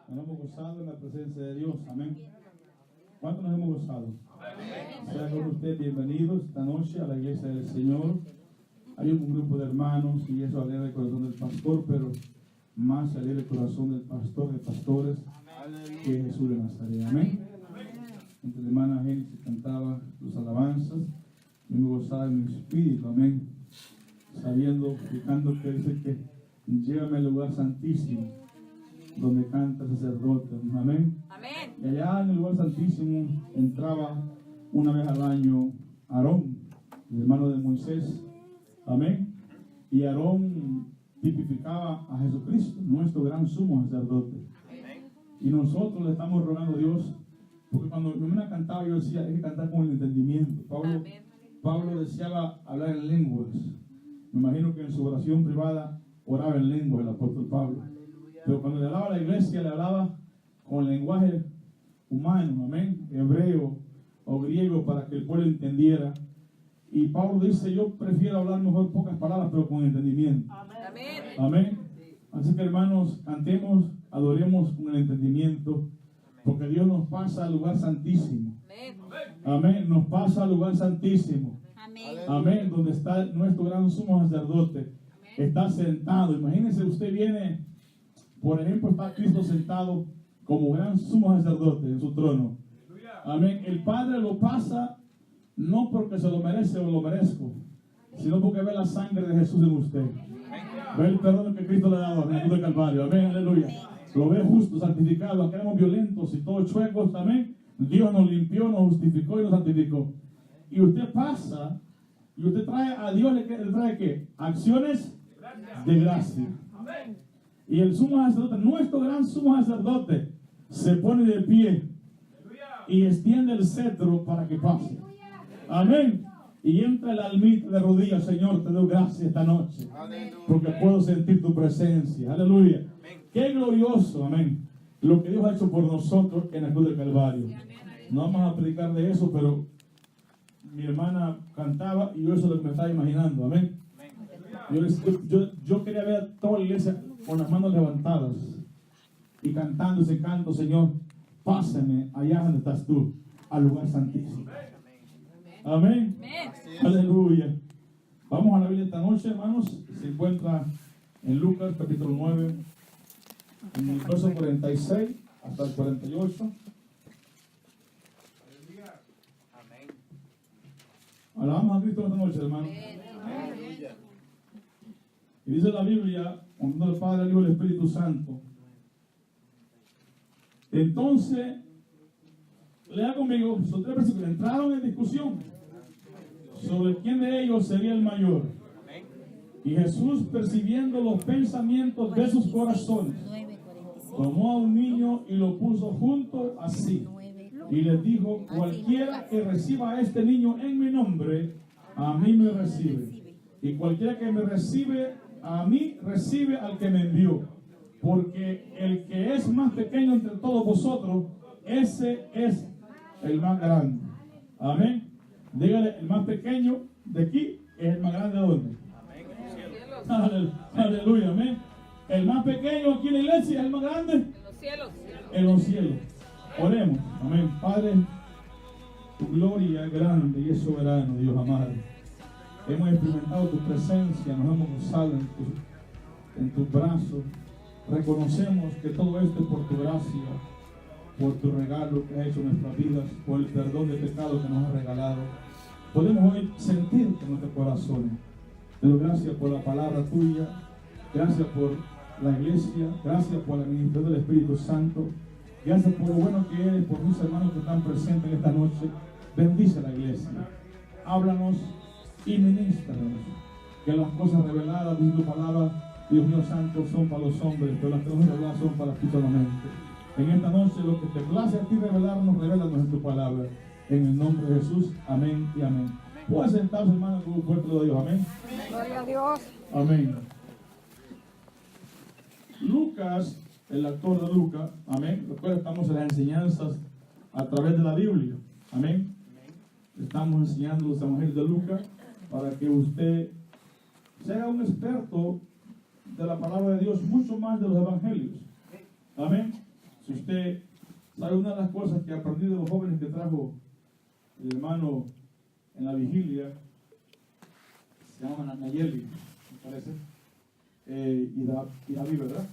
Nos hemos gozado en la presencia de Dios. Amén. ¿Cuántos nos hemos gozado? Sea con usted bienvenidos esta noche a la iglesia del Señor. Hay un grupo de hermanos y eso alegra el corazón del pastor, pero más alegra el corazón del pastor de pastores, que es Jesús de Nazaret. Amén. Entre la hermana Génesis cantaba sus alabanzas. Yo me gozaba en mi espíritu. Amén. Sabiendo, explicando que dice que llévame al lugar santísimo, donde canta el sacerdote. Amén. Amén. Y allá en el lugar santísimo entraba una vez al año Aarón, el hermano de Moisés. Amén. Y Aarón tipificaba a Jesucristo, nuestro gran sumo sacerdote. Y nosotros le estamos rogando a Dios, porque cuando mi hermana cantaba, yo decía, hay que cantar con el entendimiento. Pablo deseaba hablar en lenguas. Me imagino que en su oración privada oraba en lenguas el apóstol Pablo. Pero cuando le hablaba a la iglesia, le hablaba con lenguaje humano, amén, hebreo o griego, para que el pueblo entendiera. Y Pablo dice, yo prefiero hablar mejor pocas palabras, pero con entendimiento. Amén. Amén. Así que, hermanos, cantemos, adoremos con el entendimiento, porque Dios nos pasa al lugar santísimo. Amén. Nos pasa al lugar santísimo. Amén. Donde está nuestro gran sumo sacerdote. Está sentado. Imagínense, usted viene, por ejemplo, está Cristo sentado como gran sumo sacerdote en su trono. Amén. El Padre lo pasa no porque se lo merece o lo merezco, sino porque ve la sangre de Jesús en usted. Ve el perdón que Cristo le ha dado en la cruz del Calvario. Amén, aleluya. Lo ve justo, santificado. Aunque éramos violentos y todos chuecos, amén. Dios nos limpió, nos justificó y nos santificó. Y usted pasa y usted trae a Dios, ¿le trae qué? Acciones de gracia. Y el sumo sacerdote, nuestro gran sumo sacerdote, se pone de pie y extiende el cetro para que pase. Amén. Y entra el almita de rodillas. Señor, te doy gracias esta noche, porque puedo sentir tu presencia. Aleluya. Qué glorioso, amén, lo que Dios ha hecho por nosotros en la cruz del Calvario. No vamos a predicar de eso, pero mi hermana cantaba y yo eso es lo que me estaba imaginando. Amén. Yo quería ver a toda la iglesia con las manos levantadas y cantando ese canto, Señor, pásame allá donde estás tú, al lugar santísimo. Amén. Aleluya. Vamos a la Biblia esta noche, hermanos. Se encuentra en Lucas capítulo 9, en el verso 46 hasta el 48. Alabamos a Cristo esta noche, hermanos. Y dice la Biblia, con el Padre, el Hijo y el Espíritu Santo. Entonces, lea conmigo, son 3 versículos. Entraron en discusión sobre quién de ellos sería el mayor. Y Jesús, percibiendo los pensamientos de sus corazones, tomó a un niño y lo puso junto a sí. Y les dijo, cualquiera que reciba a este niño en mi nombre, a mí me recibe. Y cualquiera que me recibe, a mí recibe al que me envió. Porque el que es más pequeño entre todos vosotros, ese es el más grande. Amén. Dígale, el más pequeño de aquí es el más grande de dónde. Aleluya, amén. El más pequeño aquí en la iglesia es el más grande En los cielos. en los cielos. Oremos, amén. Padre, tu gloria es grande y es soberano, Dios amado. Hemos experimentado tu presencia, nos hemos gozado en tus brazos. Reconocemos que todo esto es por tu gracia, por tu regalo que has hecho en nuestras vidas, por el perdón de pecado que nos has regalado. Podemos hoy sentirte en nuestros corazones. Te doy gracias por la palabra tuya, gracias por la iglesia, gracias por la administración del Espíritu Santo, gracias por lo bueno que eres, por mis hermanos que están presentes en esta noche. Bendice la iglesia, háblanos y ministranos, que las cosas reveladas de tu palabra, Dios mío santo, son para los hombres, pero las que no reveladas son para ti solamente. En esta noche lo que te place a ti revelarnos, revélanos en tu palabra. En el nombre de Jesús, amén y amén. Puedes sentarse, hermano, con un fuerte de Dios, amén. Gloria a Dios. Amén. Lucas, el actor de Lucas, amén. Recuerda, estamos en las enseñanzas a través de la Biblia, amén. Estamos enseñando los evangelios de Lucas para que usted sea un experto de la palabra de Dios, mucho más de los evangelios, amén. usted sabe una de las cosas que aprendí de los jóvenes que trajo el hermano en la vigilia, se llama Nayeli, me parece, y David, ¿verdad?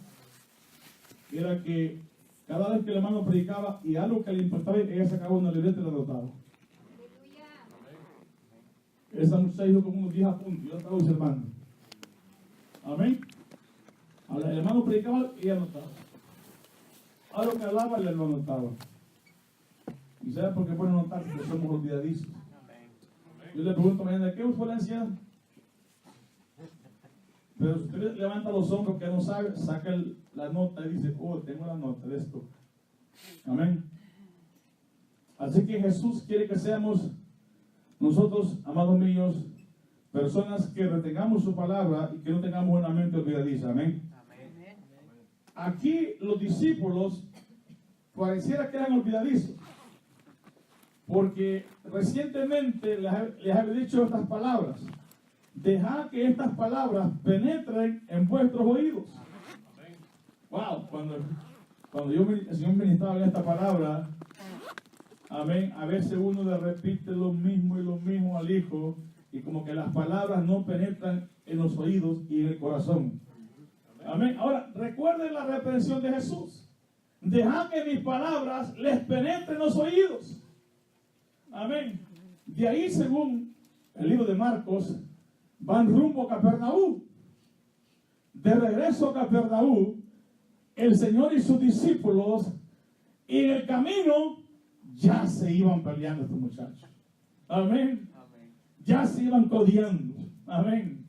Era que cada vez que el hermano predicaba y algo que le importaba, ella sacaba una libreta y la anotaba. Esa muchacha dijo como unos 10 apuntes, yo estaba observando. Amén. Ahora, el hermano predicaba y ella anotaba. Ahora lo que hablaba, ella lo anotaba. ¿Y sabe por qué pueden anotar? Porque somos olvidadizos. Yo le pregunto mañana, ¿qué fue la anciana? Pero si usted levanta los hombros que no sabe, saca la nota y dice, oh, tengo la nota de esto. Amén. Así que Jesús quiere que seamos nosotros, amados míos, personas que retengamos su palabra y que no tengamos una mente olvidadiza. Amén. Aquí los discípulos pareciera que eran olvidadizos, porque recientemente les había dicho estas palabras. Dejad que estas palabras penetren en vuestros oídos. Wow, cuando el Señor ministraba en esta palabra, amén, a veces uno le repite lo mismo y lo mismo al Hijo, y como que las palabras no penetran en los oídos y en el corazón. Amén. Ahora, recuerden la reprensión de Jesús. Dejad que mis palabras les penetren en los oídos. Amén. De ahí, según el libro de Marcos, van rumbo a Capernaum. De regreso a Capernaum, el Señor y sus discípulos, y en el camino ya se iban peleando estos muchachos. Amén. Ya se iban codiando. Amén.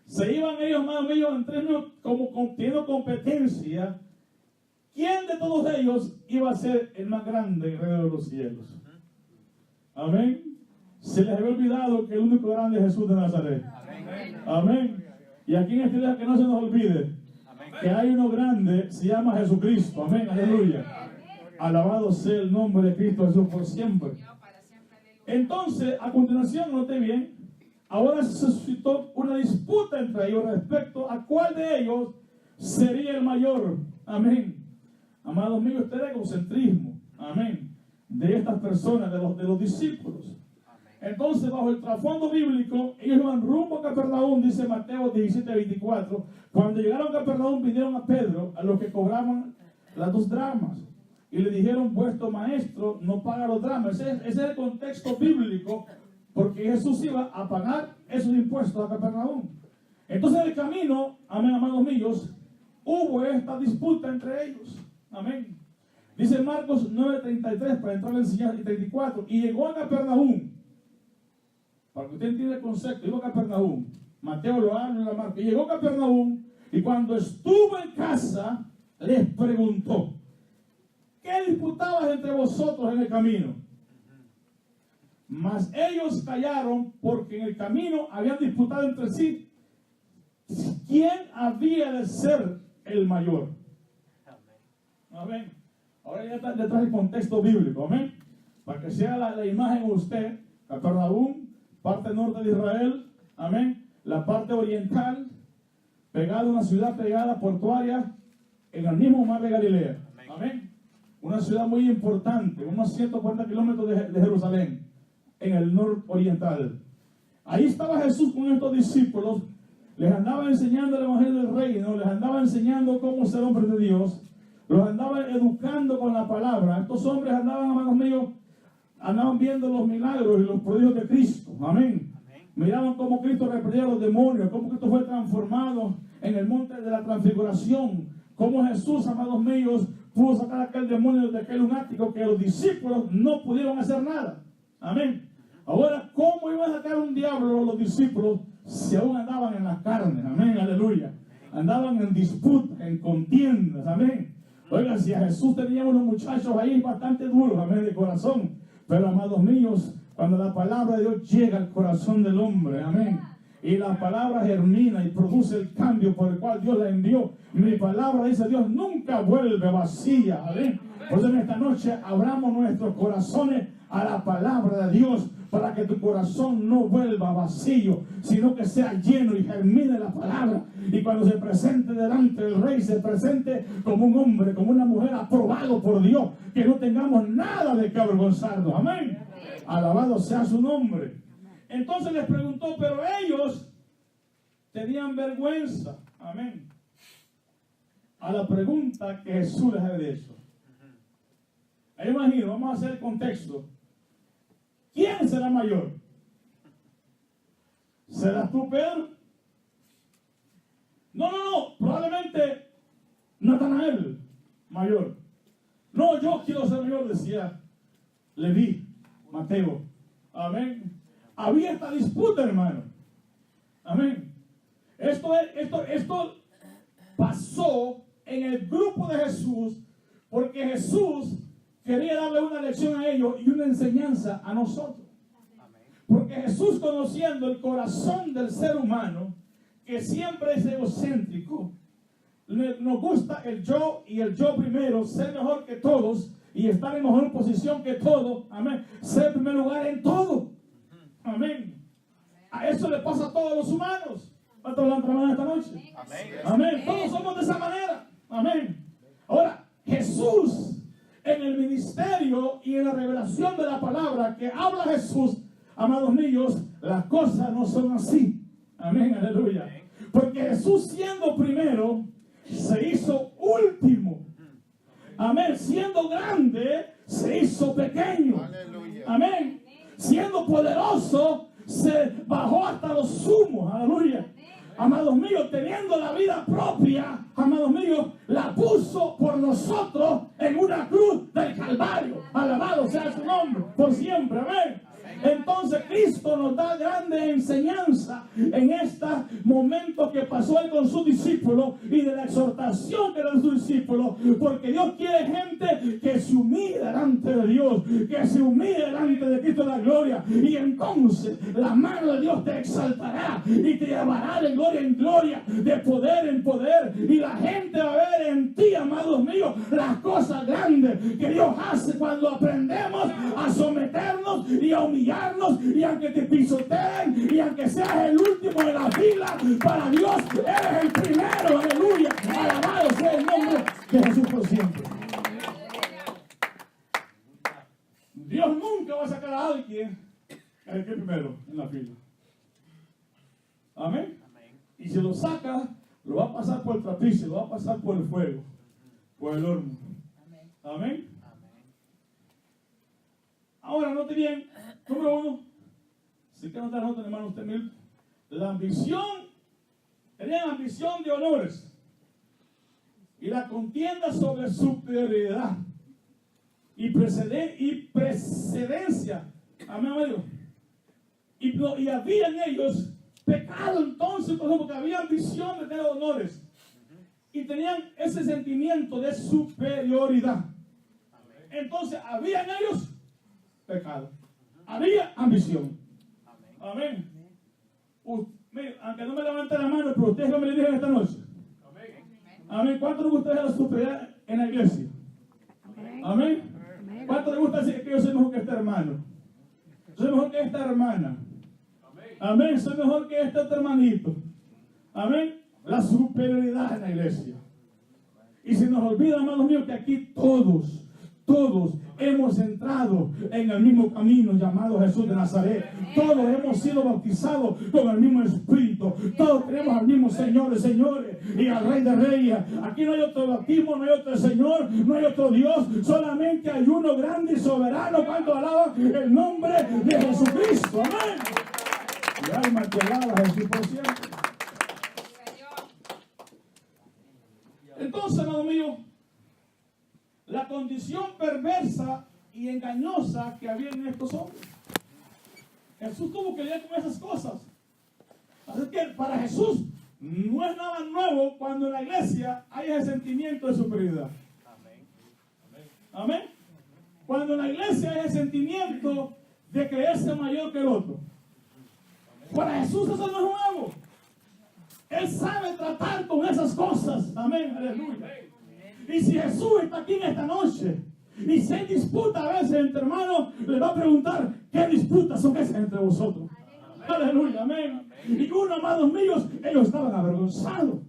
Se iban ellos, más o menos, en términos como teniendo competencia. ¿Quién de todos ellos iba a ser el más grande en el reino de los cielos? Amén. Se les había olvidado que el único grande es Jesús de Nazaret. Amén. Y aquí en este día que no se nos olvide que hay uno grande, se llama Jesucristo. Amén. Aleluya. Alabado sea el nombre de Cristo Jesús por siempre. Entonces, a continuación, note bien, ahora se suscitó una disputa entre ellos respecto a cuál de ellos sería el mayor. Amén. Amados míos, este era el egocentrismo. Amén. De estas personas, de los discípulos. Entonces, bajo el trasfondo bíblico, ellos iban rumbo a Capernaum, dice Mateo 17:24. Cuando llegaron a Capernaum, vinieron a Pedro, a los que cobraban las 2 dracmas, y le dijeron, vuestro maestro no paga los dracmas. Ese es el contexto bíblico, porque Jesús iba a pagar esos impuestos a Capernaum. Entonces, en el camino, amén, amados míos, hubo esta disputa entre ellos. Amén. Dice Marcos 9:33, para entrar a enseñar, y 34, y llegó a Capernaum. Para que usted entienda el concepto, llegó a Capernaum. Mateo lo habla en la marca. Y llegó a Capernaum, y cuando estuvo en casa, les preguntó, ¿qué disputabas entre vosotros en el camino? Mas ellos callaron, porque en el camino habían disputado entre sí quién había de ser el mayor. Amén. Ahora ya está detrás del contexto bíblico. Amén. Para que sea la imagen usted, Capernaum, parte norte de Israel, amén, la parte oriental, pegada a una ciudad pegada portuaria en el mismo mar de Galilea, amén, una ciudad muy importante, unos 140 kilómetros de Jerusalén, en el nororiental. Ahí estaba Jesús con estos discípulos, les andaba enseñando el evangelio del reino, les andaba enseñando cómo ser hombre de Dios, los andaba educando con la palabra. Estos hombres andaban, hermanos míos, andaban viendo los milagros y los prodigios de Cristo. Amén. Miraban cómo Cristo reprendía a los demonios, cómo Cristo fue transformado en el monte de la transfiguración, cómo Jesús, amados míos, pudo sacar a aquel demonio de aquel lunático que los discípulos no pudieron hacer nada. Amén. Ahora, ¿cómo iban a sacar un diablo los discípulos si aún andaban en las carnes? Amén, aleluya. Andaban en disputas, en contiendas. Amén. Oiga, si a Jesús tenía unos muchachos ahí bastante duros, amén, de corazón. Pero, amados míos, cuando la palabra de Dios llega al corazón del hombre, amén, y la palabra germina y produce el cambio por el cual Dios la envió, mi palabra, dice Dios, nunca vuelve vacía, amén. Por eso en esta noche abramos nuestros corazones a la palabra de Dios, para que tu corazón no vuelva vacío, sino que sea lleno y germine la palabra. Y cuando se presente delante del Rey, se presente como un hombre, como una mujer aprobado por Dios, que no tengamos nada de que avergonzarnos. Amén. Alabado sea su nombre. Entonces les preguntó, pero ellos tenían vergüenza. Amén. A la pregunta que Jesús les había hecho. Ahí imagino, vamos a hacer el contexto. ¿Quién será mayor? ¿Serás tú, Pedro? No, probablemente Natanael, mayor. No, yo quiero ser mayor, decía Leví, Mateo. Amén. Había esta disputa, hermano. Amén. Esto pasó en el grupo de Jesús, porque Jesús quería darle una lección a ellos y una enseñanza a nosotros. Porque Jesús, conociendo el corazón del ser humano, que siempre es egocéntrico, nos gusta el yo y el yo primero, ser mejor que todos y estar en mejor posición que todos. Amén. Ser primer lugar en todo. Amén. A eso le pasa a todos los humanos. ¿Cuántos levantan la mano esta noche? Amén. Todos somos de esa manera. Amén. Ahora, Jesús, en el ministerio y en la revelación de la palabra que habla Jesús, amados míos, las cosas no son así. Amén, aleluya. Porque Jesús, siendo primero, se hizo último. Amén. Siendo grande, se hizo pequeño. Amén. Siendo poderoso, se bajó hasta los sumos. Aleluya. Amados míos, teniendo la vida propia, amados míos, la puso por nosotros en una cruz del Calvario. Alabado sea su nombre por siempre. Amén. Entonces Cristo nos da grande enseñanza en este momento que pasó él con sus discípulos y de la exhortación que eran sus discípulos, porque Dios quiere gente que se humille delante de Dios, que se humille delante de Cristo de la gloria, y entonces la mano de Dios te exaltará y te llevará de gloria en gloria, de poder en poder, y la gente va a ver en ti, amados míos, las cosas grandes que Dios hace cuando aprendemos a someternos y a humillarnos, y aunque te pisoteen y aunque seas el último de la fila, para Dios eres el primero. Aleluya. Alabado sea el nombre de Jesús por siempre. Dios nunca va a sacar a alguien el que primero en la fila. Amén. Y si lo saca, lo va a pasar por el trapiche, lo va a pasar por el fuego, por el horno. Amén. Ahora, note bien, número uno, si que no te anoten, hermano, usted mismo, la ambición, tenían ambición de honores y la contienda sobre superioridad y precedencia. Amén, amigo. Y había en ellos pecado entonces, por ejemplo, porque había ambición de tener honores y tenían ese sentimiento de superioridad. Entonces había en ellos pecado, había ambición. Amén. Mire, aunque no me levante la mano, pero ustedes no me lo dijeron esta noche. Amén. ¿Cuánto les gusta la superioridad en la iglesia? Amén. ¿Cuánto les gusta decir que yo soy mejor que este hermano? Soy mejor que esta hermana. Amén. Soy mejor que este otro hermanito. Amén. La superioridad en la iglesia. Y se nos olvida, hermanos míos, que aquí todos hemos entrado en el mismo camino llamado Jesús de Nazaret. Todos hemos sido bautizados con el mismo Espíritu. Todos tenemos al mismo Señor de señores y al Rey de reyes. Aquí no hay otro bautismo, no hay otro Señor, no hay otro Dios. Solamente hay uno grande y soberano. Cuando alaban el nombre de Jesucristo. Amén. Y alma que alaba a Jesús por siempre. Entonces, hermano mío, la condición perversa y engañosa que había en estos hombres, Jesús tuvo que lidiar con esas cosas. Así que para Jesús no es nada nuevo cuando en la iglesia hay ese sentimiento de superioridad. Amén. Cuando en la iglesia hay ese sentimiento de creerse mayor que el otro. Para Jesús eso no es nuevo. Él sabe tratar con esas cosas. Amén. Aleluya. Y si Jesús está aquí en esta noche Y si hay disputa a veces entre hermanos, le va a preguntar, ¿qué disputas son esas entre vosotros? Aleluya, amén. Y uno, amados míos, ellos estaban avergonzados.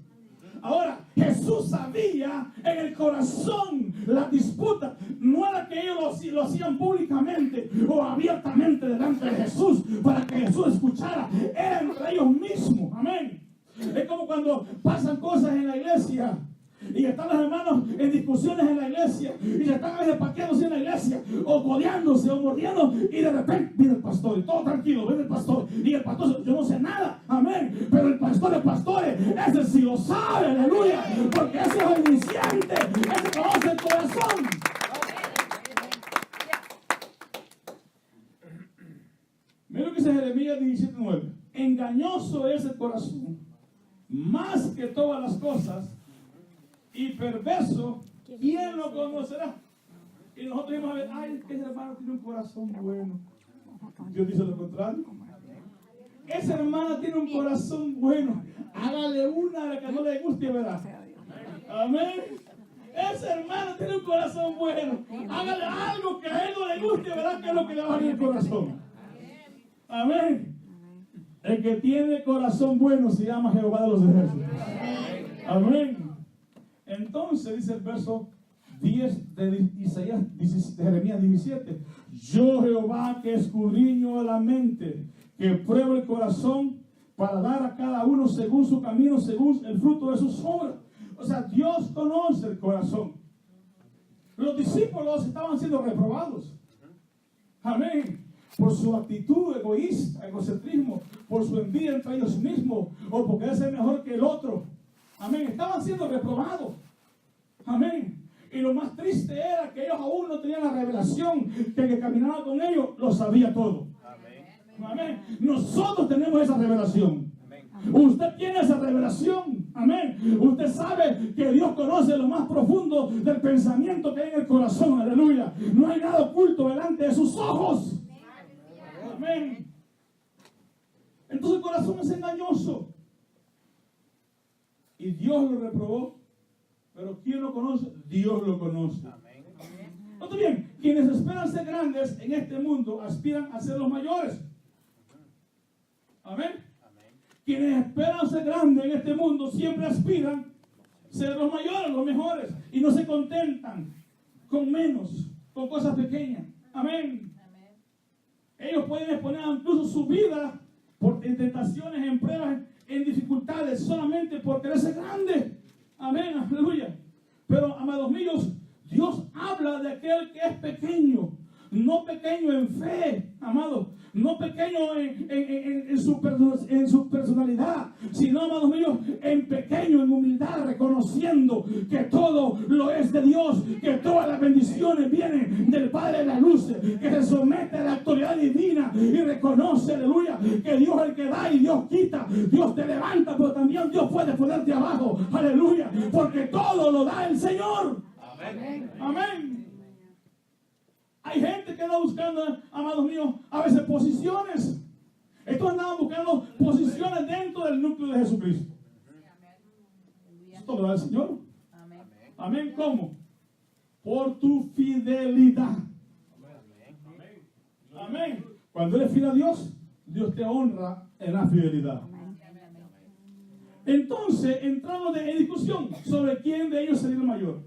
Ahora, Jesús sabía en el corazón la disputa. No era que ellos lo hacían públicamente o abiertamente delante de Jesús para que Jesús escuchara. Era entre ellos mismos. Amén. Es como cuando pasan cosas en la iglesia y están los hermanos en discusiones en la iglesia y se están a veces paqueándose en la iglesia o codeándose o mordiendo, y de repente viene el pastor y todo tranquilo, viene el pastor y el pastor, yo no sé nada, amén, pero el pastor de pastores, ese sí lo sabe, aleluya, porque ese es el iniciante, ese conoce el corazón. Mira lo que dice Jeremías 17:9. Engañoso es el corazón más que todas las cosas, y perverso, ¿quién lo conocerá? Y nosotros íbamos a ver, ay, que ese hermano tiene un corazón bueno. Dios dice lo contrario. Esa hermana tiene un corazón bueno. Hágale una que no le guste, ¿verdad? Amén. Ese hermano tiene un corazón bueno. Hágale algo que a él no le guste, ¿verdad? Que es lo que le va a dar el corazón. Amén. El que tiene corazón bueno se llama Jehová de los ejércitos. Amén. Entonces dice el verso 10 de Isaías, de Jeremías 17: yo Jehová, que escudriño la mente, que pruebo el corazón, para dar a cada uno según su camino, según el fruto de sus obras. O sea, Dios conoce el corazón. Los discípulos estaban siendo reprobados. Amén. Por su actitud egoísta, egocentrismo, por su envidia entre ellos mismos, o porque él es mejor que el otro. Amén. Estaban siendo reprobados. Amén. Y lo más triste era que ellos aún no tenían la revelación, que el que caminaba con ellos lo sabía todo. Amén. Amén. Nosotros tenemos esa revelación. Amén. Usted tiene esa revelación. Amén. Usted sabe que Dios conoce lo más profundo del pensamiento que hay en el corazón. Aleluya. No hay nada oculto delante de sus ojos. Amén. Entonces el corazón es engañoso. Y Dios lo reprobó. Pero ¿quién lo conoce? Dios lo conoce. Amén. Entonces bien, quienes esperan ser grandes en este mundo aspiran a ser los mayores. Amén. Amén. Quienes esperan ser grandes en este mundo siempre aspiran a ser los mayores, los mejores. Y no se contentan con menos, con cosas pequeñas. Amén. Amén. Ellos pueden exponer incluso su vida en tentaciones, en pruebas, en dificultades, solamente por querer ser grande. Amén, aleluya. Pero, amados míos, Dios habla de aquel que es pequeño, no pequeño en fe, amado, no pequeño en su personalidad, sino, amados míos, en pequeño, en humildad, reconociendo que todo lo es de Dios, que todas las bendiciones vienen del Padre de las luces, que se somete a la autoridad divina y reconoce, aleluya, que Dios es el que da y Dios quita. Dios te levanta, pero también Dios puede ponerte abajo, aleluya, porque todo lo da el Señor. Amén. Amén. Hay gente que anda buscando, amados míos, a veces posiciones. Estos andaban buscando posiciones dentro del núcleo de Jesucristo. Esto lo da el Señor. Amén. Amén. ¿Cómo? Por tu fidelidad. Amén. Amén. Cuando eres fiel a Dios, Dios te honra en la fidelidad. Entonces entramos en discusión sobre quién de ellos sería el mayor.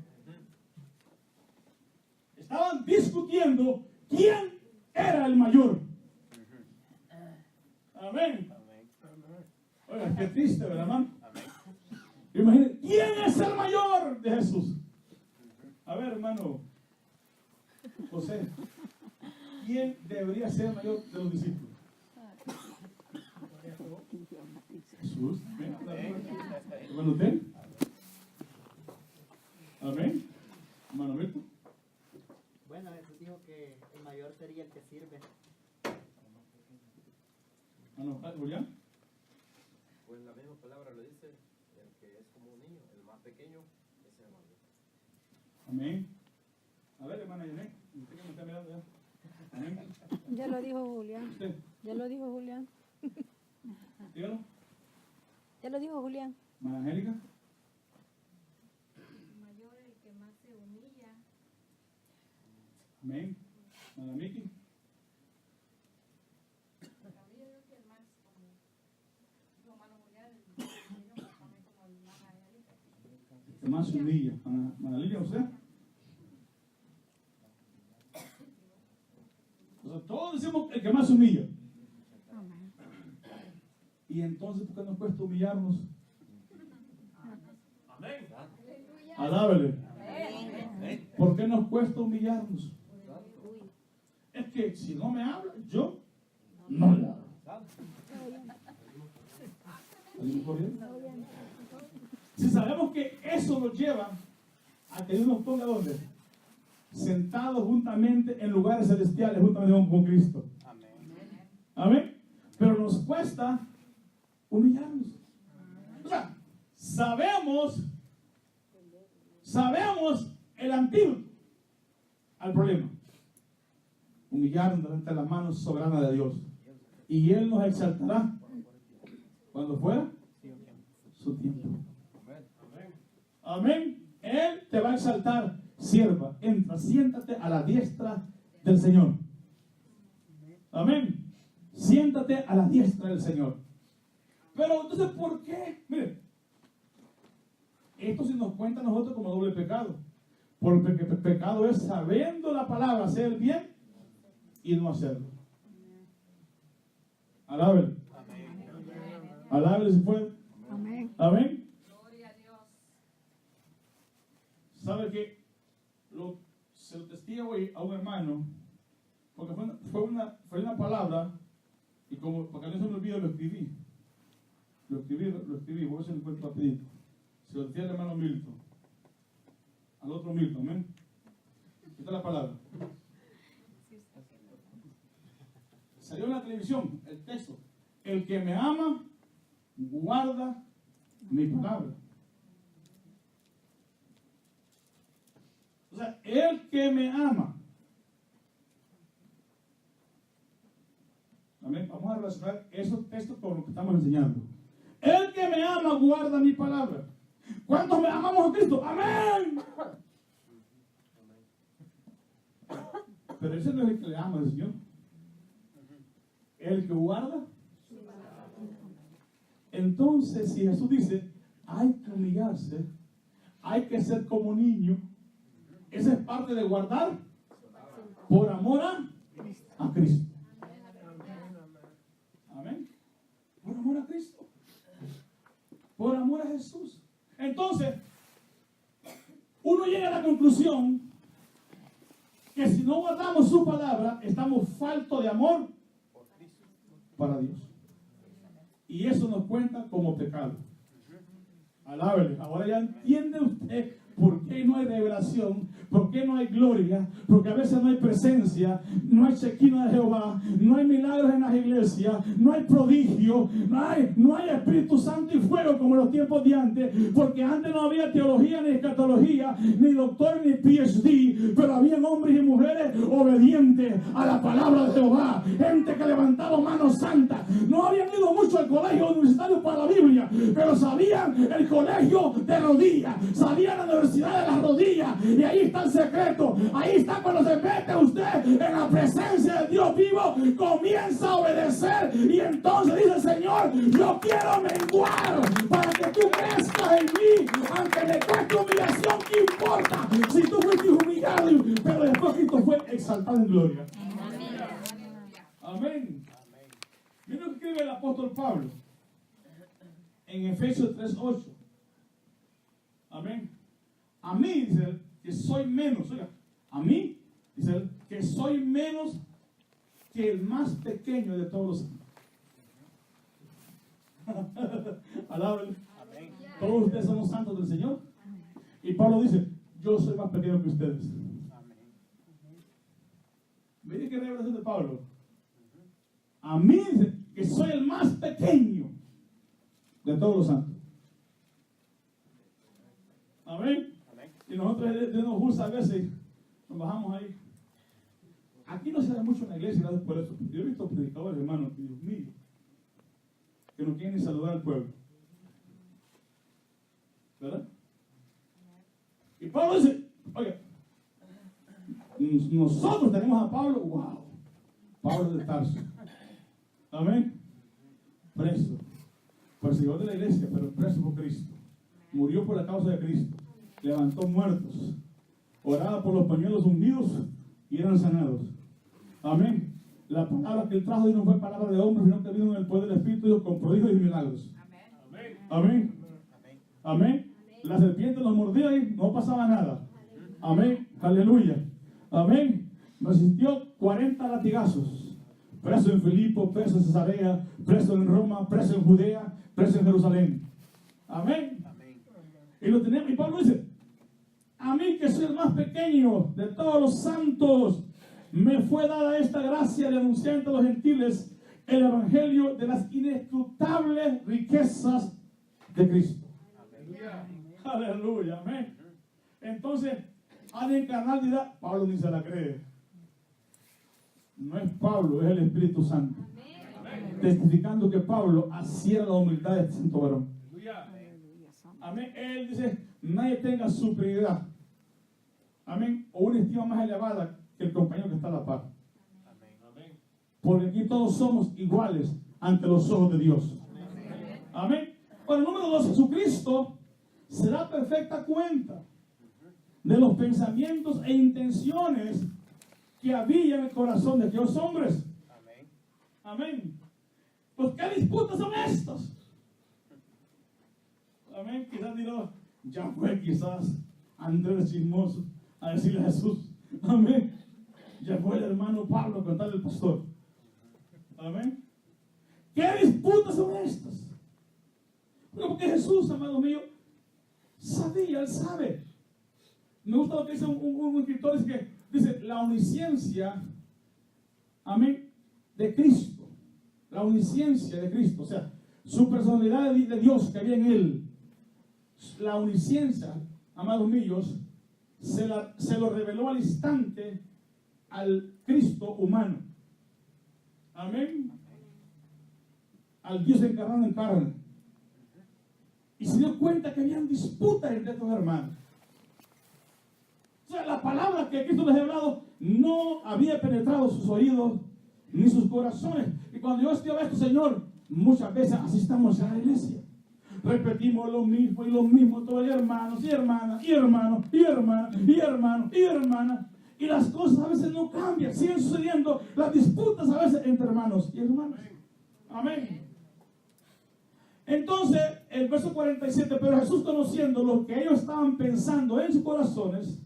Estaban discutiendo quién era el mayor. Amén. Oiga, qué triste, ¿verdad, hermano? Imagínense, ¿quién es el mayor de Jesús? A ver, hermano José, ¿quién debería ser el mayor de los discípulos? Jesús. Hermano, ¿usted? Amén. Hermano Beto. Bueno, Jesús dijo que el mayor sería el que sirve. ¿Julián? Pues la misma palabra lo dice, el que es como un niño, el más pequeño es el mayor. Amén. A ver, hermana Yané, usted que me está mirando ya. Amén. Ya lo dijo Julián. ¿Usted? Ya lo dijo Julián. Dígalo. Ya lo dijo Julián. Hermana Angélica. Mayor el que más se humilla. Amén. Nada, Miki. El que más se humilla. Manalilla, ¿usted? O sea, todos decimos el que más se humilla. Y entonces, ¿por qué nos cuesta humillarnos? Amén. Alábele. ¿Por qué nos cuesta humillarnos? Es que si no me habla, yo no le hablo. ¿Alguien por ahí? Si sabemos que eso nos lleva a que Dios nos ponga ¿dónde? Sentados juntamente en lugares celestiales, juntamente con Cristo. Amén. Pero nos cuesta humillarnos. O sea, sabemos el antídoto al problema. Humillarnos delante de las manos soberanas de Dios. Y Él nos exaltará cuando fuera su tiempo. Amén. Él te va a exaltar. Sierva, entra, siéntate a la diestra del Señor. Amén. Siéntate a la diestra del Señor. Pero entonces, ¿por qué? Mire, esto se nos cuenta a nosotros como doble pecado. Porque el pecado es sabiendo la palabra, hacer el bien y no hacerlo. Alábele. Alábele si puede. Amén. Amén. ¿Sabe que se lo testigo hoy a un hermano? Porque fue una palabra, y como para que no se me olvide, lo escribí. Voy a ver si lo encuentro rapidito. Se lo decía al hermano Milton. Al otro Milton, amén. Esta es la palabra. Salió en la televisión el texto. El que me ama, guarda mi palabra. O sea, el que me ama. Amén. Vamos a relacionar esos textos con lo que estamos enseñando. El que me ama guarda mi palabra. ¿Cuántos me amamos a Cristo? Amén. Pero ese no es el que le ama al Señor. El que guarda. Entonces, si Jesús dice, hay que humillarse, hay que ser como niño, esa es parte de guardar por amor a Cristo. Amén. Por amor a Cristo. Por amor a Jesús. Entonces, uno llega a la conclusión que si no guardamos su palabra, estamos faltos de amor para Dios. Y eso nos cuenta como pecado. Alábele. Ahora ya entiende usted por qué no hay revelación, por qué no hay gloria, porque a veces no hay presencia, no hay Shekinah de Jehová, no hay milagros en las iglesias, no hay prodigio, no hay Espíritu Santo y fuego como en los tiempos de antes, porque antes no había teología ni escatología, ni doctor ni PhD, pero habían hombres y mujeres obedientes a la palabra de Jehová, gente que levantaba manos santas. No habían ido mucho al colegio universitario para la Biblia, pero sabían el colegio de rodillas, sabían la universidad de las rodillas, y ahí está el secreto. Ahí está cuando se mete usted en la presencia del Dios vivo, comienza a obedecer, y entonces dice: Señor, yo quiero menguar para que tú crezcas en mí, aunque me cueste humillación. ¿Qué importa? Si tú fuiste humillado, pero después Cristo fue exaltado en gloria. Amén. Mira lo que escribe el apóstol Pablo en Efesios 3:8. Amén. A mí, dice él, que soy menos, oiga, a mí, dice él, que soy menos que el más pequeño de todos los Alábale. Todos ustedes somos santos del Señor. Y Pablo dice: yo soy más pequeño que ustedes. Mire qué revelación de Pablo. A mí, dice, que soy el más pequeño de todos los santos. Amén. Y nosotros nos gusta a veces, nos bajamos ahí. Aquí no se da mucho en la iglesia, gracias por eso. Yo he visto predicadores, hermanos, que Dios mío, que no quieren ni saludar al pueblo. ¿Verdad? Y Pablo dice: oiga, nosotros tenemos a Pablo, wow, Pablo de Tarso. Amén. Preso, perseguidor de la iglesia, pero preso por Cristo. Murió por la causa de Cristo. Levantó muertos. Oraba por los pañuelos hundidos y eran sanados. Amén. La palabra que él trajo no fue palabra de hombre, sino que vino en el poder del Espíritu Dios con prodigios y milagros. Amén. Amén. Amén. La serpiente los mordía y no pasaba nada. Amén. Aleluya. Amén. Resistió 40 latigazos. Preso en Filipo, preso en Cesarea, preso en Roma, preso en Judea, preso en Jerusalén. Amén. Y lo tenemos, y Pablo dice: a mí, que soy el más pequeño de todos los santos, me fue dada esta gracia de anunciar entre los gentiles el evangelio de las inescrutables riquezas de Cristo. Aleluya, amén. Entonces, alguien carnal dirá: Pablo ni se la cree. No es Pablo, es el Espíritu Santo. Amén. Testificando que Pablo así era la humildad de este santo varón. Amén. Él dice: nadie tenga superioridad, amén, o una estima más elevada que el compañero que está a la par. Amén. Porque aquí todos somos iguales ante los ojos de Dios. Amén. Bueno, número 2, Jesucristo se da perfecta cuenta de los pensamientos e intenciones que había en el corazón de aquellos hombres. Amén. Amén. Pues, ¿qué disputas son estos? Amén. Quizás dirá: ya fue quizás Andrés chismoso a decirle a Jesús. Amén. Ya fue el hermano Pablo a contarle al pastor. Amén. ¿Qué disputas son estas? Porque Jesús, amado mío, sabía, él sabe. Me gusta lo que dice un escritor, es que dice: la omnisciencia, amén, de Cristo. La omnisciencia de Cristo, o sea, su personalidad de Dios que había en él. La omnisciencia, amados míos, se lo reveló al instante al Cristo humano. Amén. Al Dios encarnado en carne. Y se dio cuenta que habían disputas entre estos hermanos. O sea, la palabra que Cristo les había hablado no había penetrado sus oídos ni sus corazones. Y cuando yo estudiaba esto, Señor, muchas veces así estamos en la iglesia. Repetimos lo mismo y lo mismo, todos hermanos y hermanas, y hermanos, y hermanas, y hermanos, y hermanas. Y las cosas a veces no cambian, siguen sucediendo las disputas a veces entre hermanos y hermanas. Amén. Entonces, el verso 47, pero Jesús, conociendo lo que ellos estaban pensando en sus corazones,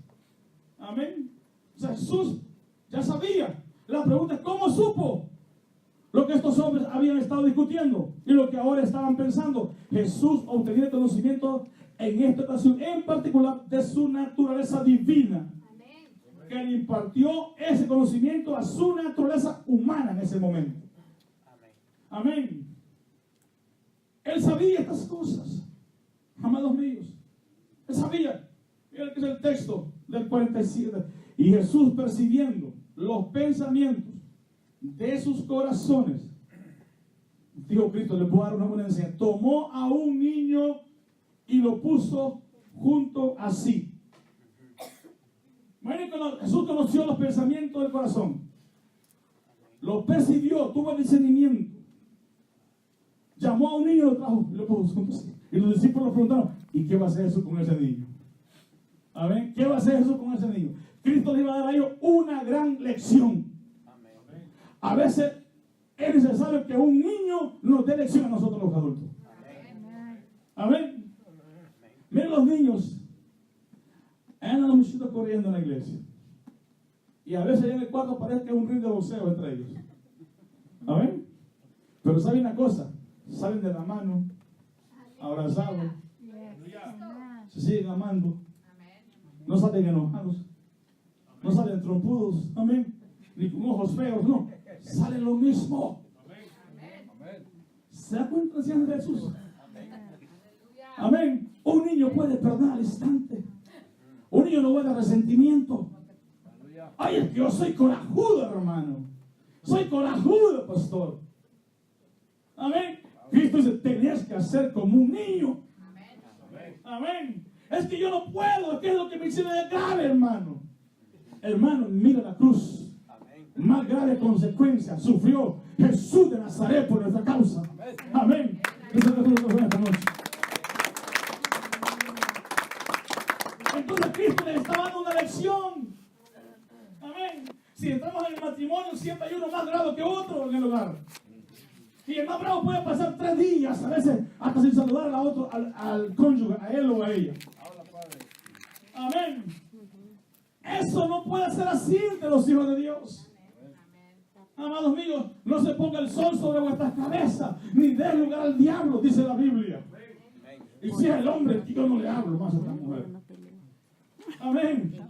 amén. O sea, Jesús ya sabía. La pregunta es: ¿cómo supo lo que estos hombres habían estado discutiendo y lo que ahora estaban pensando? Jesús obtenía el conocimiento en esta ocasión en particular de su naturaleza divina. Amén. Que le impartió ese conocimiento a su naturaleza humana en ese momento. Amén. Amén. Él sabía estas cosas, amados míos. Él sabía. Mira que es el texto del 47. Y Jesús, percibiendo los pensamientos de sus corazones, dijo Cristo: le puedo dar una buena enseñanza. Tomó a un niño y lo puso junto a sí. Jesús conoció los pensamientos del corazón, lo percibió, tuvo el discernimiento. Llamó a un niño y lo trajo y lo puso junto a sí. Y los discípulos le preguntaron: ¿y qué va a hacer Jesús con ese niño? Amén. ¿Qué va a hacer Jesús con ese niño? Cristo le iba a dar a ellos una gran lección. A veces es necesario que un niño nos dé lección a nosotros los adultos. Amén. Miren los niños. Andan los muchachitos corriendo en la iglesia. Y a veces en el cuarto parece que es un ring de boxeo entre ellos. Amén. Pero ¿saben una cosa? Salen de la mano, abrazados, se siguen amando, no salen enojados, no salen trompudos, amén, ni con ojos feos, no, salen lo mismo. ¿Se da cuenta de Jesús? Amén. Un niño puede perdonar al instante. Un niño no guarda resentimiento. Ay, es que yo soy corajudo, hermano. Soy corajudo, pastor. Amén. Cristo dice: tenías que hacer como un niño. Amén. Es que yo no puedo. ¿Qué es lo que me hicieron de grave, hermano? Hermano, mira la cruz. Más graves consecuencias sufrió Jesús de Nazaret por nuestra causa. Amén. Entonces Cristo le estaba dando una lección. Amén. Si entramos en el matrimonio, siempre hay uno más bravo que otro en el hogar. Y el más bravo puede pasar 3 días, a veces hasta sin saludar al cónyuge, a él o a ella. Amén. Eso no puede ser así entre los hijos de Dios. Amados míos, no se ponga el sol sobre vuestras cabezas, ni dé lugar al diablo, dice la Biblia. Y si es el hombre, yo no le hablo más a esta mujer. Amén.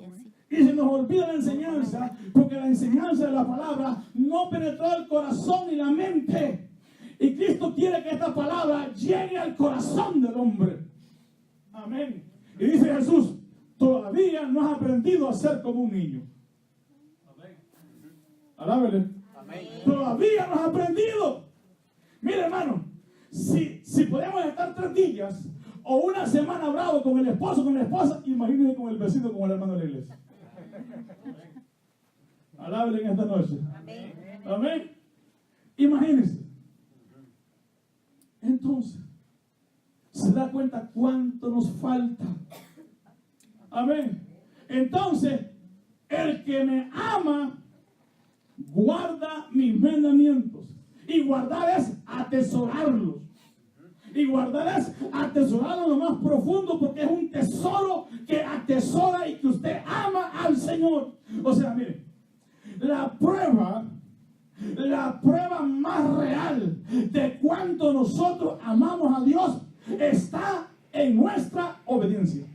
Y se nos olvida la enseñanza, porque la enseñanza de la palabra no penetró el corazón ni la mente. Y Cristo quiere que esta palabra llegue al corazón del hombre. Amén. Y dice Jesús, todavía no has aprendido a ser como un niño. Alábele. Todavía no has aprendido. Mire, hermano, si podemos estar 3 días o una semana bravo con el esposo, con la esposa, imagínense con el vecino, con el hermano de la iglesia. Alábele en esta noche. Amén. Imagínense. Entonces, se da cuenta cuánto nos falta. Amén. Entonces, el que me ama guarda mis mandamientos. Y guardar es atesorarlos. Y guardar es atesorarlo en lo más profundo, porque es un tesoro que atesora y que usted ama al Señor. O sea, mire, la prueba más real de cuánto nosotros amamos a Dios está en nuestra obediencia.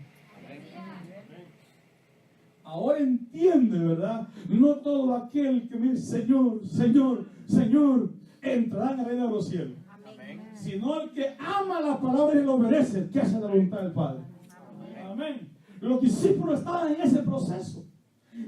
Ahora entiende, ¿verdad? No todo aquel que me dice Señor, Señor, Señor, entrará en el reino de los cielos. Amén. Sino el que ama la palabra y lo obedece, que hace la voluntad del Padre. Amén. Los discípulos estaban en ese proceso.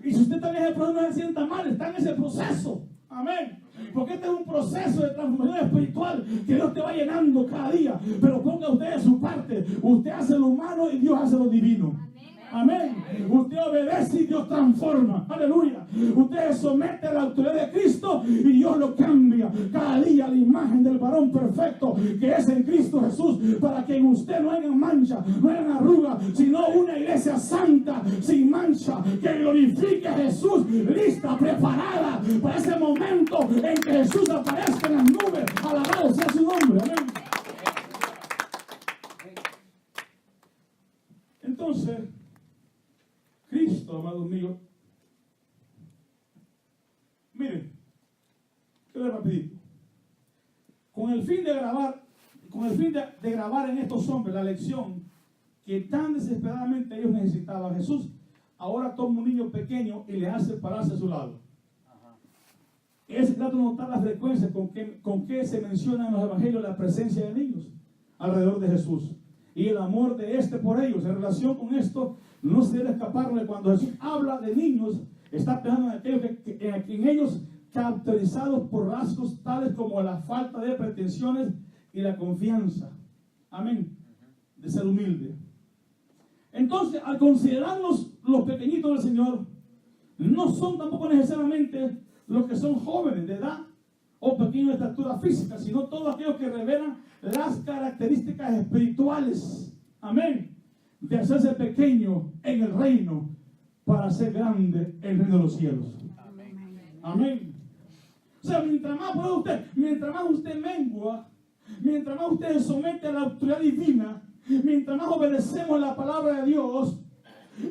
Y si usted está en ese proceso, no se sienta mal, está en ese proceso. Amén. Porque este es un proceso de transformación espiritual que Dios te va llenando cada día. Pero ponga usted de su parte. Usted hace lo humano y Dios hace lo divino. Amén. Usted obedece y Dios transforma. Aleluya. Usted se somete a la autoridad de Cristo y Dios lo cambia cada día a la imagen del varón perfecto que es en Cristo Jesús, para que en usted no haya mancha, no haya arruga, sino una iglesia santa, sin mancha, que glorifique a Jesús, lista, preparada para ese momento en que Jesús aparezca en las nubes. Alabado sea su nombre. Amén. Entonces, Cristo, amados míos, miren, quiero rapidito, con el fin de grabar en estos hombres la lección que tan desesperadamente ellos necesitaban, Jesús ahora toma un niño pequeño y le hace pararse a su lado. Es grato notar la frecuencia con que se menciona en los evangelios la presencia de niños alrededor de Jesús y el amor de este por ellos. En relación con esto, no se debe escaparle cuando Jesús habla de niños, está pensando en aquellos en ellos caracterizados por rasgos tales como la falta de pretensiones y la confianza. Amén. De ser humilde. Entonces, al considerarlos los pequeñitos del Señor, no son tampoco necesariamente los que son jóvenes de edad o pequeños de estatura física, sino todos aquellos que revelan las características espirituales. Amén. De hacerse pequeño en el reino para ser grande en el reino de los cielos. Amén. O sea, mientras más usted mengua, mientras más usted se somete a la autoridad divina, mientras más obedecemos la palabra de Dios,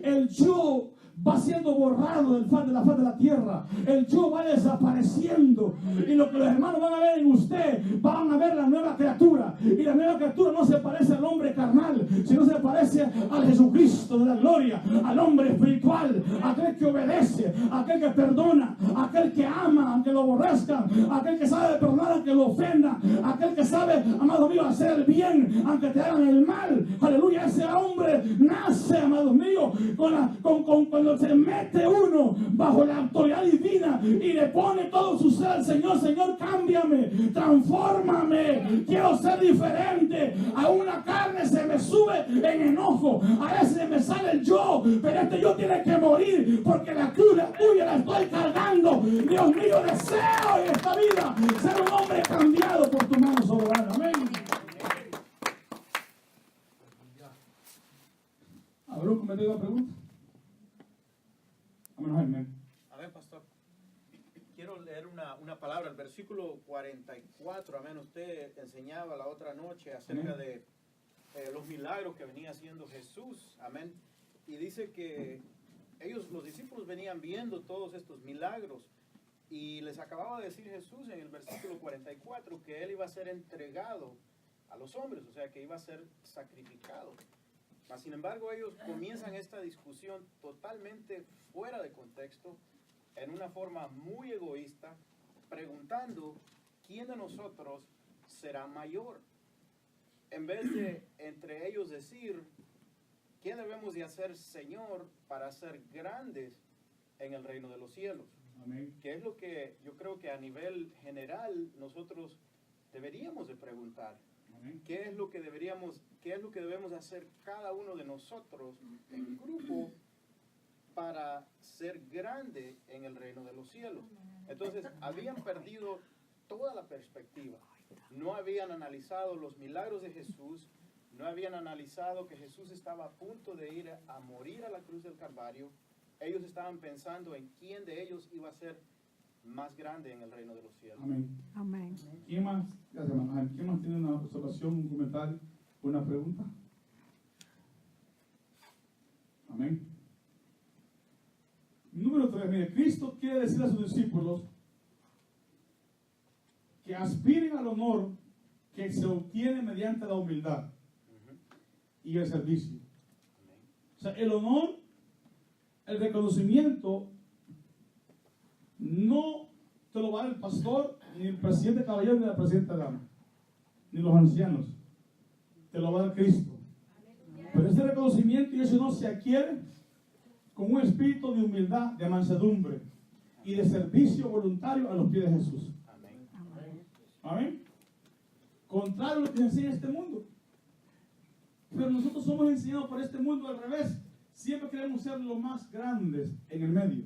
el yo va siendo borrado de la faz de la tierra. El yo va desapareciendo. Y lo que los hermanos van a ver en usted, van a ver la nueva criatura. Y la nueva criatura no se parece al hombre carnal, sino se parece al Jesucristo de la gloria, al hombre espiritual, aquel que obedece, aquel que perdona, aquel que ama aunque lo aborrezcan, aquel que sabe perdonar aunque lo ofendan, aquel que sabe, amados míos, hacer el bien aunque te hagan el mal. Aleluya. Ese hombre nace, amados míos, con cuando se mete uno bajo la autoridad divina y le pone todo su ser al Señor, Señor, cámbiame, transfórmame, quiero ser diferente. A una carne se me sube en enojo, a veces me sale el yo, pero este yo tiene que morir porque la cruz es tuya, la estoy cargando. Dios mío, deseo en esta vida ser un hombre cambiado por tu mano soberana. Amén. ¿Habrá un cometido una pregunta? Amén. Amén, pastor. Quiero leer una palabra, el versículo 44. Amén. Usted enseñaba la otra noche acerca de los milagros que venía haciendo Jesús. Amén. Y dice que los discípulos venían viendo todos estos milagros. Y les acababa de decir Jesús en el versículo 44 que Él iba a ser entregado a los hombres, o sea, que iba a ser sacrificado. Mas, sin embargo, ellos comienzan esta discusión totalmente fuera de contexto, en una forma muy egoísta, preguntando quién de nosotros será mayor. En vez de entre ellos decir, ¿qué debemos de hacer, Señor, para ser grandes en el reino de los cielos? Amén. Que es lo que yo creo que a nivel general nosotros deberíamos de preguntar. Amén. ¿Qué es lo que debemos hacer cada uno de nosotros en grupo para ser grande en el reino de los cielos? Entonces, habían perdido toda la perspectiva. No habían analizado los milagros de Jesús, no habían analizado que Jesús estaba a punto de ir a morir a la cruz del Calvario. Ellos estaban pensando en quién de ellos iba a ser más grande en el reino de los cielos. Amén. Amén. ¿Quién más? Gracias, hermano. ¿Quién más tiene una observación, un comentario, una pregunta? Amén. Número 3. Mire, Cristo quiere decir a sus discípulos que aspiren al honor que se obtiene mediante la humildad y el servicio. O sea, el honor, el reconocimiento, no te lo va a dar el pastor, ni el presidente caballero, ni la presidenta dama, ni los ancianos. Te lo va a dar Cristo. Pero ese reconocimiento y ese honor se adquiere con un espíritu de humildad, de mansedumbre y de servicio voluntario a los pies de Jesús. Amén. Amén. Contrario a lo que enseña este mundo. Pero nosotros somos enseñados por este mundo al revés. Siempre queremos ser los más grandes en el medio.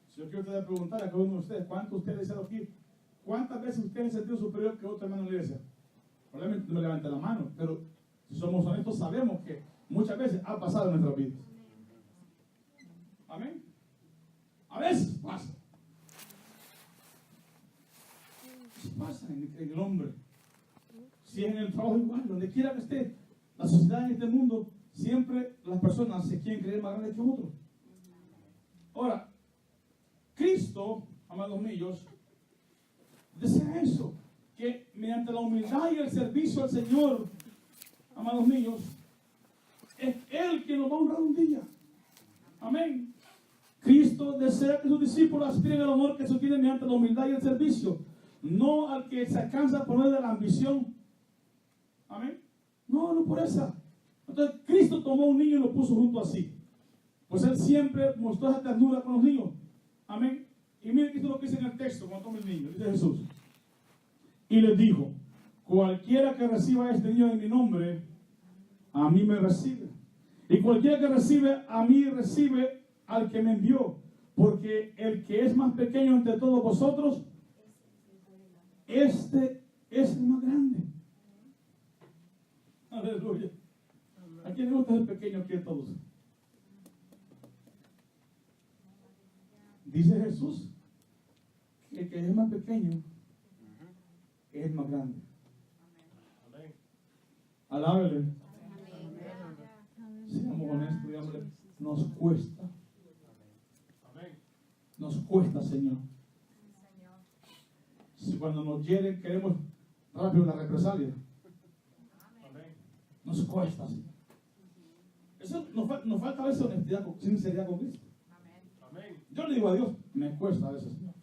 Si yo quiero preguntar a cada uno de ustedes, ¿cuántos ustedes han aquí? ¿Cuántas veces ustedes se han sentido superior que otro hermano en la iglesia? Probablemente no me levante la mano, pero si somos honestos sabemos que muchas veces ha pasado en nuestras vidas. Amén. A veces pasa. Pasa en el hombre. Si es en el trabajo igual, donde quiera que esté, la sociedad en este mundo, siempre las personas se quieren creer más grandes que otros. Ahora, Cristo, amados míos, desea eso, que mediante la humildad y el servicio al Señor, amados míos, es Él quien nos va a honrar un día. Amén. Cristo desea que sus discípulos aspiren al honor que se obtiene mediante la humildad y el servicio, no al que se alcanza por medio de la ambición. Amén. No por esa. Entonces Cristo tomó un niño y lo puso junto a sí. Pues Él siempre mostró esa ternura con los niños. Amén. Y miren esto es lo que dice en el texto cuando toma el niño. Dice Jesús. Y les dijo, cualquiera que reciba a este niño en mi nombre, a mí me recibe. Y cualquiera que recibe a mí, recibe al que me envió. Porque el que es más pequeño entre todos vosotros, este es el más grande. Aleluya. ¿A quién le gusta el pequeño aquí de todos? Dice Jesús que el que es más pequeño es el más grande. Amén. Alábele. Seamos honestos, digámosle, nos cuesta. Amén. Nos cuesta, Señor. Si cuando nos hieren queremos rápido la represalia. Amén. Nos cuesta, Señor. Eso nos falta a veces honestidad, sinceridad con Cristo. Amén. Yo le digo a Dios, me cuesta a veces, Señor.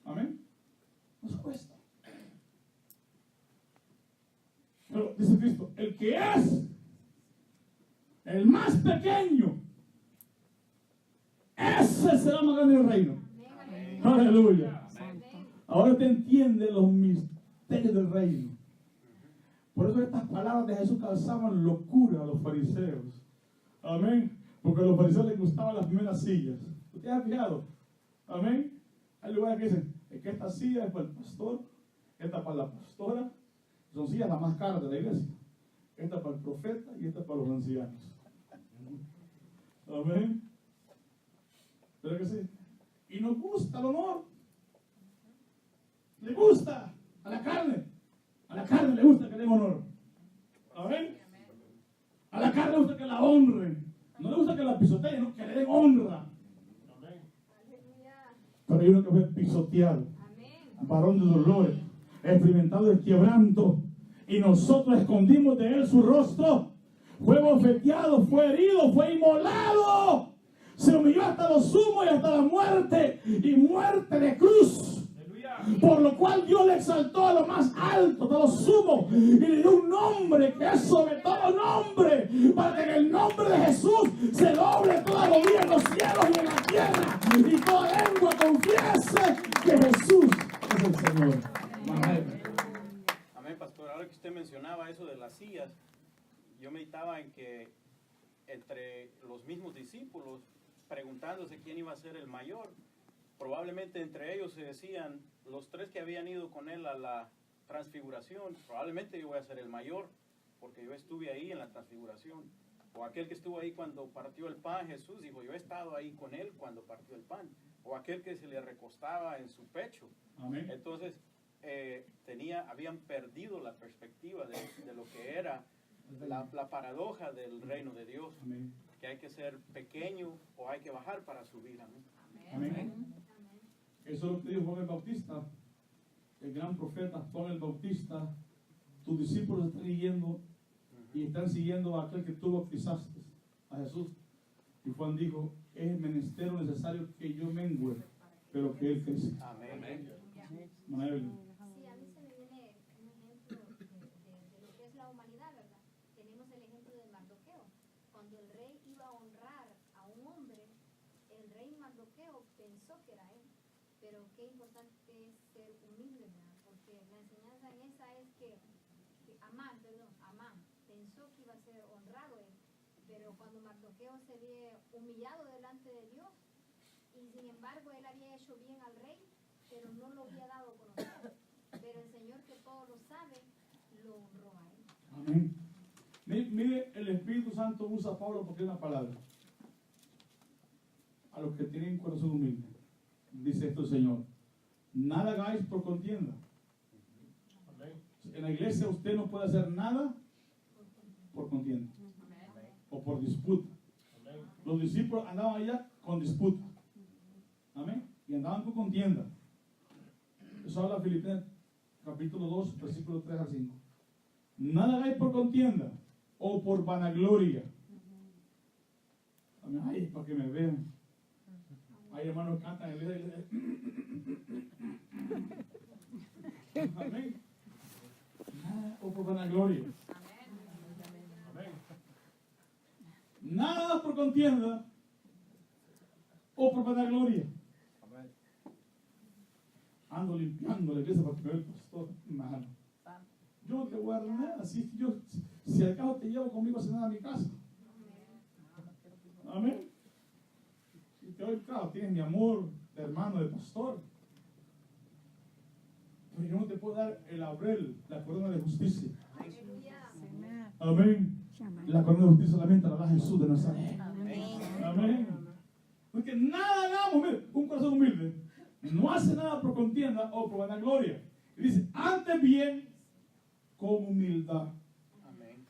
Amén. Nos cuesta. Pero dice Cristo, el que es el más pequeño ese será más grande en el reino. Aleluya. Ahora te entiende los misterios del reino. Por eso estas palabras de Jesús causaban locura a los fariseos. Amén. Porque a los fariseos les gustaban las primeras sillas. ¿Ustedes han fijado? Amén. Hay lugares que dicen, es que esta silla es para el pastor, esta para la pastora. Son sillas las más caras de la iglesia. Esta para el profeta y esta para los ancianos. Amén. ¿Pero que sí? Y nos gusta el honor. Le gusta a la carne. A la carne le gusta que le den honor. Amén. A la carne le gusta que la honren. No le gusta que la pisoteen, no, que le den honra. Pero hay uno que fue pisoteado, varón de dolores, experimentado el quebranto, y nosotros escondimos de él su rostro. Fue bofeteado, fue herido, fue inmolado, se humilló hasta lo sumo y hasta la muerte, y muerte de cruz. Por lo cual Dios le exaltó a lo más alto, a lo sumo, y le dio un nombre que es sobre todo nombre, para que en el nombre de Jesús se doble toda rodilla en los cielos y en la tierra, y toda lengua confiese que Jesús es el Señor. Amén. Amén, pastor. Ahora que usted mencionaba eso de las sillas, yo meditaba en que entre los mismos discípulos, preguntándose quién iba a ser el mayor, probablemente entre ellos se decían, los tres que habían ido con él a la transfiguración, probablemente yo voy a ser el mayor, porque yo estuve ahí en la transfiguración. O aquel que estuvo ahí cuando partió el pan, Jesús dijo, yo he estado ahí con él cuando partió el pan. O aquel que se le recostaba en su pecho. Amén. Entonces, habían perdido la perspectiva de lo que era la paradoja del reino de Dios. Amén. Que hay que ser pequeño o hay que bajar para subir. Amén. Amén. Eso es lo que dijo Juan el Bautista, el gran profeta Juan el Bautista. Tus discípulos están siguiendo y están siguiendo a aquel que tú bautizaste, a Jesús. Y Juan dijo, es menester necesario que yo mengüe, pero que él crezca. Amén. Amén. Sí, a mí se me viene un ejemplo de lo que es la humanidad, ¿verdad? Tenemos el ejemplo de Mardoqueo. Cuando el rey iba a honrar a un hombre, el rey Mardoqueo pensó que era él. Pero qué importante es ser humilde, ¿verdad? Porque la enseñanza en esa es que Amán pensó que iba a ser honrado él. Pero cuando Mardoqueo se ve humillado delante de Dios, y sin embargo él había hecho bien al rey, pero no lo había dado a conocer. Pero el Señor, que todo lo sabe, lo honró a él. Amén. Mire, el Espíritu Santo usa a Pablo porque es una palabra. A los que tienen corazón humilde, dice esto el Señor: nada hagáis por contienda. En la iglesia usted no puede hacer nada por contienda o por disputa. Los discípulos andaban allá con disputa. Amén. Y andaban con contienda. Eso habla Filipenses capítulo 2, versículo 3 al 5. Nada hagáis por contienda o por vanagloria. Amén. Ay, para que me vean. Hay hermanos que cantan en la iglesia. Amén. Nada, o por vanagloria. Amén. Nada por contienda o por vanagloria. Ando limpiando la iglesia para que me vea el pastor. Hermano, yo no te voy a dar nada. Si al cabo te llevo conmigo a cenar a mi casa. Amén. Y te doy, claro, tienes mi amor de hermano, de pastor. Pero yo no te puedo dar el laurel, la corona de justicia. Amén. La corona de justicia solamente la da Jesús de Nazaret. Amén. Porque nada hagamos, mire, un corazón humilde no hace nada por contienda o por vanagloria. Y dice, antes bien, con humildad. Amén.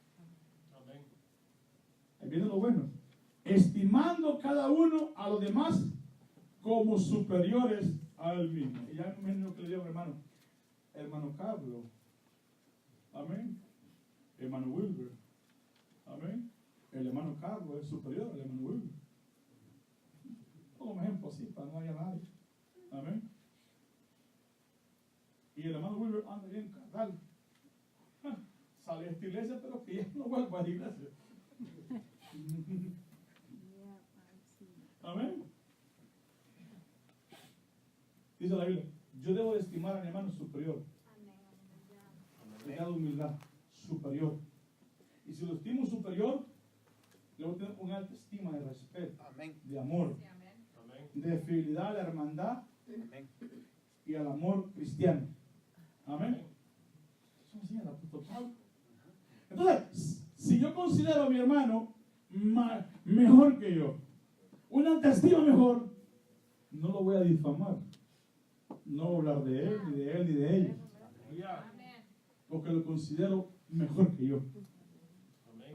Ahí viene lo bueno. Estimando cada uno a los demás como superiores a él mismo. Y ya me lo que le digo, hermano Carlos. Amén. Hermano Wilber. Amén. El hermano Carlos es superior al hermano Wilber. Como ejemplo así, para no haya nadie. Amén. Y el hermano Wilber anda bien carnal. Sale a esta iglesia, pero que ya no vuelva a la iglesia. Amén. Dice la Biblia, yo debo de estimar a mi hermano superior. En grado de humildad, superior. Y si lo estimo superior, le voy a tener una alta estima de respeto, Amén. de amor, de fidelidad a la hermandad Amén. y al amor cristiano. Amén. Eso enseña el apóstol Pablo. Entonces, si yo considero a mi hermano mejor que yo, una alta estima mejor, no lo voy a difamar. No voy a hablar de él, ni de él, ni de ella. Porque lo considero mejor que yo.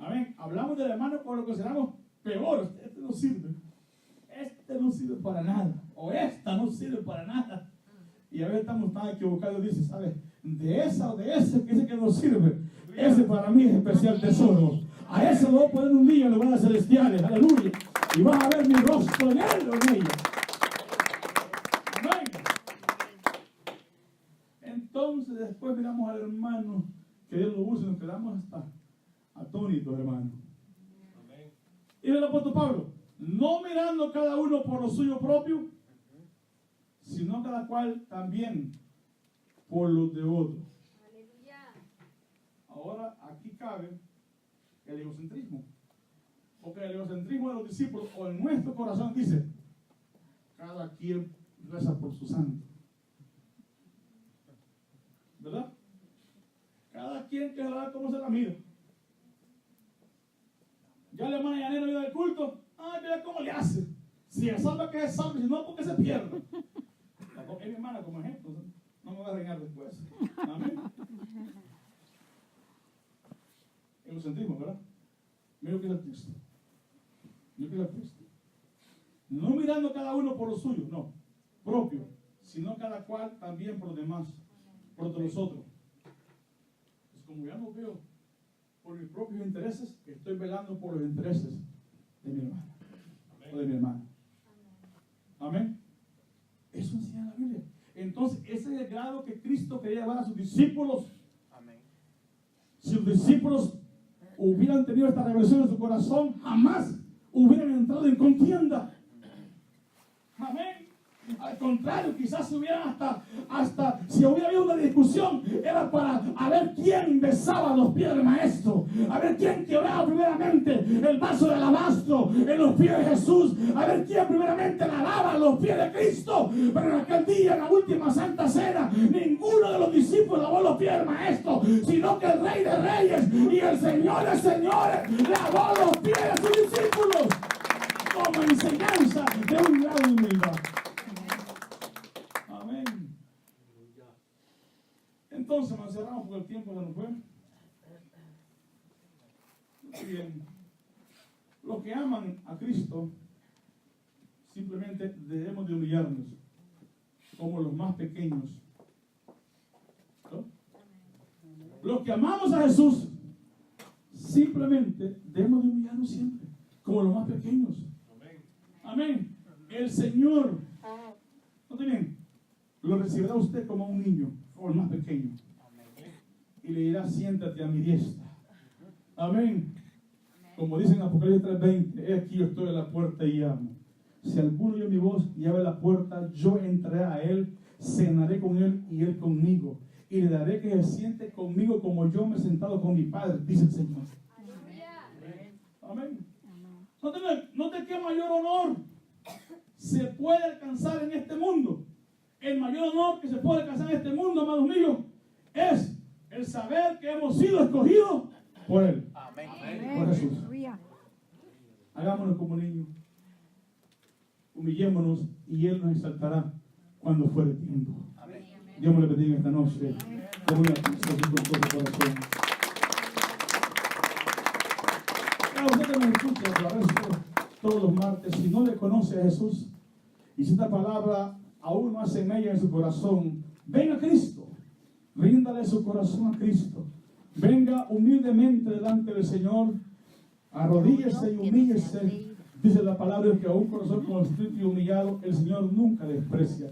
Amén. Hablamos del hermano como lo consideramos peor. Este no sirve. Este no sirve para nada. O esta no sirve para nada. Y a veces estamos tan equivocados. Dice, ¿sabes? De esa o de ese que dice que no sirve. Ese para mí es especial tesoro. A ese lo voy a poner un día en lugares celestiales. Aleluya. Y vas a ver mi rostro en él o en ella. Amén. Entonces después miramos al hermano que Dios lo usa y nos quedamos hasta atónitos, hermano. Y el apóstol Pablo, no mirando cada uno por lo suyo propio, sino cada cual también por los de otros. Ahora aquí cabe el egocentrismo. Porque el egocentrismo de los discípulos o en nuestro corazón dice, cada quien reza por su santo. ¿Verdad? Cada quien que hablar cómo se la mira. Ya la hermana Yanela viene del culto. Ay, mira cómo le hace. Si es salva que es salva, si no, porque se pierde. Es mi hermana como ejemplo. No me va a regañar después. Amén. Egocentrismo, ¿verdad? Mira que es el texto. Mira que es el texto. No mirando cada uno por lo suyo, no, propio, sino cada cual también por los demás, por los otros. Pues como ya no veo por mis propios intereses, estoy velando por los intereses de mi hermana o de mi hermano. Amén. Eso enseña la Biblia. Entonces, ese es el grado que Cristo quería llevar a sus discípulos. Amén. Si los discípulos hubieran tenido esta revelación en su corazón, jamás hubieran entrado en contienda. Amén. Al contrario, quizás si hubieran hasta si hubiera habido una discusión, era para a ver quién besaba los pies del maestro, a ver quién quebraba primeramente el vaso de alabastro en los pies de Jesús, a ver quién primeramente lavaba los pies de Cristo. Pero en aquel día, en la última Santa Cena, ninguno de los discípulos lavó los pies del maestro, sino que el Rey de Reyes y el Señor de Señores lavó los pies de sus discípulos como enseñanza de un grado de humildad. Amén. Entonces nos cerramos porque el tiempo se nos fue. Muy bien. Los que aman a Cristo simplemente debemos de humillarnos como los más pequeños. ¿No? Los que amamos a Jesús simplemente debemos de humillarnos siempre como los más pequeños. Amén. El Señor, ¿no te bien? Lo recibirá usted como un niño, como el más pequeño. Y le dirá, siéntate a mi diestra. Amén. Como dice en Apocalipsis 3:20, he aquí yo estoy a la puerta y llamo. Si alguno oye mi voz y abre la puerta, yo entraré a él, cenaré con él y él conmigo. Y le daré que se siente conmigo como yo me he sentado con mi Padre, dice el Señor. Amén. No te qué mayor honor se puede alcanzar en este mundo. El mayor honor que se puede alcanzar en este mundo, amados míos, es el saber que hemos sido escogidos por Él. Amén. Por Jesús. Hagámonos como niños. Humillémonos y Él nos exaltará cuando fuere tiempo. Amén. Dios me le bendiga esta noche. Con una atención con todo el corazón. Usted que me escucha a través todos los martes, si no le conoce a Jesús y si esta palabra aún no hace mella en su corazón, venga a Cristo, ríndale su corazón a Cristo, venga humildemente delante del Señor, arrodíllese y humíllese. Dice la palabra que a un corazón constrito y humillado el Señor nunca desprecia.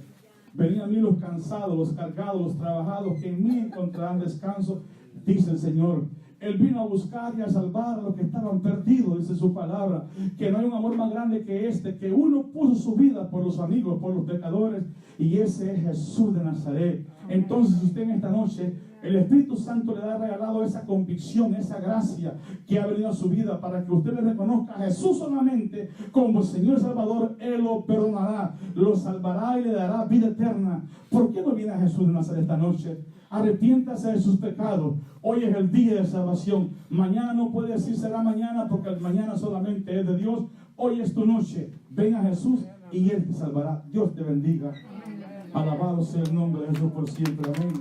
Venid a mí los cansados, los cargados, los trabajados, que en mí encontrarán descanso, dice el Señor. Él vino a buscar y a salvar a los que estaban perdidos, dice su palabra. Que no hay un amor más grande que este, que uno puso su vida por los amigos, por los pecadores, y ese es Jesús de Nazaret. Entonces usted en esta noche, el Espíritu Santo le ha regalado esa convicción, esa gracia que ha venido a su vida para que usted le reconozca a Jesús solamente como Señor y Salvador. Él lo perdonará, lo salvará y le dará vida eterna. ¿Por qué no viene a Jesús de Nazaret esta noche? Arrepiéntase de sus pecados. Hoy es el día de salvación. Mañana no puede decir será mañana, porque el mañana solamente es de Dios. Hoy es tu noche. Ven a Jesús y Él te salvará. Dios te bendiga. Alabado sea el nombre de Jesús por siempre. Amén.